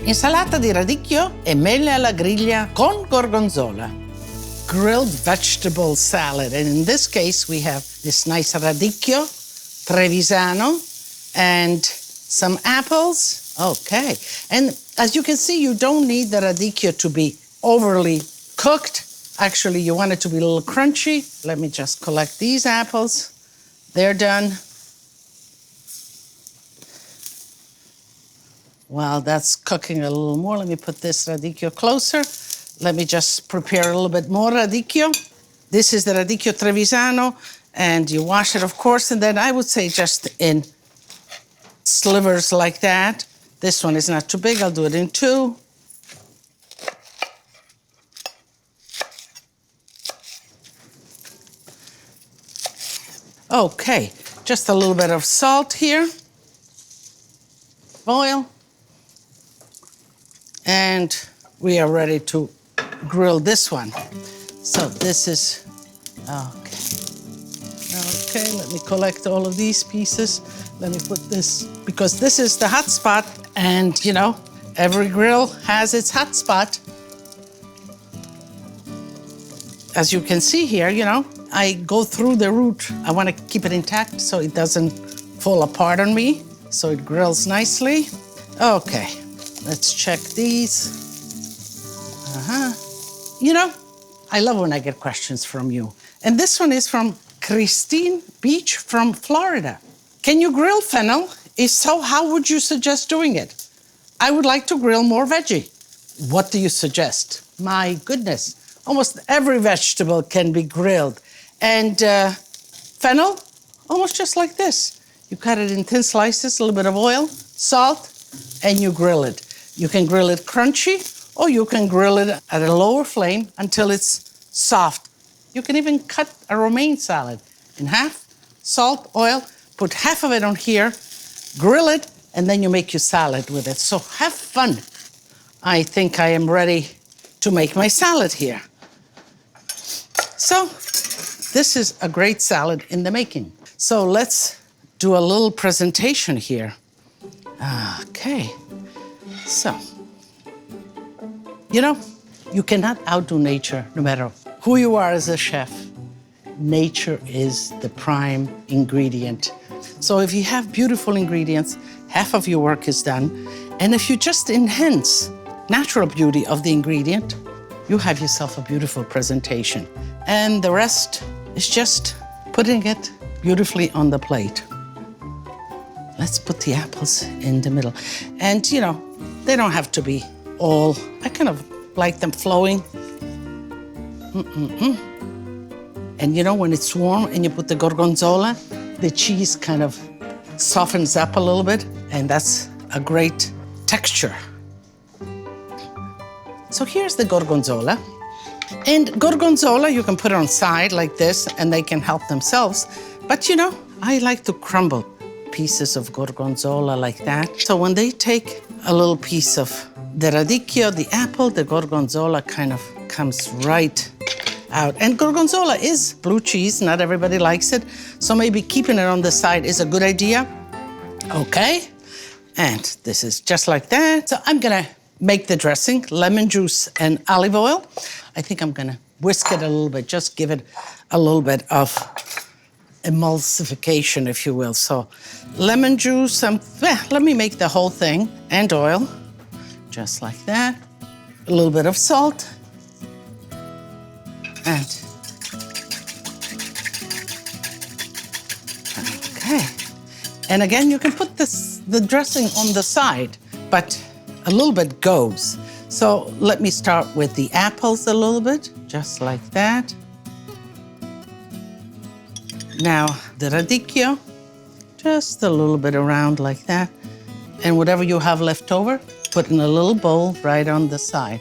Insalata di radicchio e mele alla griglia con gorgonzola. Grilled vegetable salad. And in this case, we have this nice radicchio, trevisano, and some apples. Okay. And as you can see, you don't need the radicchio to be overly cooked. Actually, you want it to be a little crunchy. Let me just collect these apples. They're done. While that's cooking a little more, let me put this radicchio closer. Let me just prepare a little bit more radicchio. This is the radicchio trevisano, and you wash it, of course, and then I would say just in slivers like that. This one is not too big, I'll do it in two. Okay, just a little bit of salt here, oil, and we are ready to grill this one. So this is, okay, let me collect all of these pieces. Let me put this, because this is the hot spot, and you know, every grill has its hot spot. As you can see here, you know, I go through the root. I want to keep it intact so it doesn't fall apart on me, so it grills nicely. Okay, let's check these. You know, I love when I get questions from you. And this one is from Christine Beach from Florida. Can you grill fennel? If so, how would you suggest doing it? I would like to grill more veggie. What do you suggest? My goodness, almost every vegetable can be grilled. And fennel, almost just like this. You cut it in thin slices, a little bit of oil, salt, and you grill it. You can grill it crunchy, or you can grill it at a lower flame until it's soft. You can even cut a romaine salad in half, salt, oil, put half of it on here, grill it, and then you make your salad with it. So have fun. I think I am ready to make my salad here. So this is a great salad in the making. So let's do a little presentation here. Okay, so, you know, you cannot outdo nature no matter who you are as a chef. Nature is the prime ingredient. So if you have beautiful ingredients, half of your work is done. And if you just enhance natural beauty of the ingredient, you have yourself a beautiful presentation. And the rest is just putting it beautifully on the plate. Let's put the apples in the middle. And you know, they don't have to be all, I kind of like them flowing. And you know, when it's warm and you put the gorgonzola, the cheese kind of softens up a little bit, and that's a great texture. So here's the gorgonzola. And gorgonzola, you can put it on side like this, and they can help themselves. But you know, I like to crumble pieces of gorgonzola like that. So when they take a little piece of the radicchio, the apple, the gorgonzola kind of comes right out. And gorgonzola is blue cheese, not everybody likes it. So maybe keeping it on the side is a good idea. Okay, and this is just like that. So I'm gonna make the dressing, lemon juice and olive oil. I think I'm gonna whisk it a little bit, just give it a little bit of emulsification, if you will. So lemon juice, let me make the whole thing, and oil, just like that. A little bit of salt. And, okay. And again, you can put the dressing on the side, but a little bit goes. So let me start with the apples a little bit, just like that. Now the radicchio, just a little bit around like that. And whatever you have left over, put in a little bowl right on the side.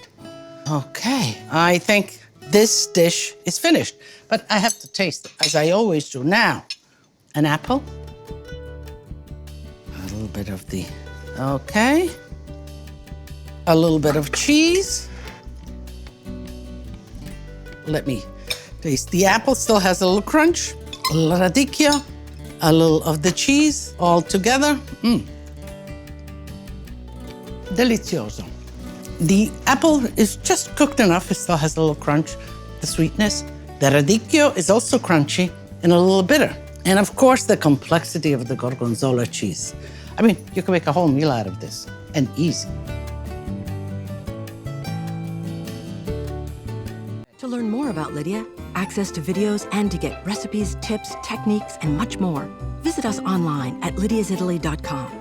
Okay, I think this dish is finished, but I have to taste it, as I always do. Now, an apple, a little bit of the, okay, a little bit of cheese. Let me taste. The apple still has a little crunch, a little radicchio, a little of the cheese, all together. Delizioso. The apple is just cooked enough. It still has a little crunch, the sweetness. The radicchio is also crunchy and a little bitter. And of course, the complexity of the Gorgonzola cheese. I mean, you can make a whole meal out of this, and easy. To learn more about Lidia, access to videos, and to get recipes, tips, techniques, and much more, visit us online at lidiasitaly.com.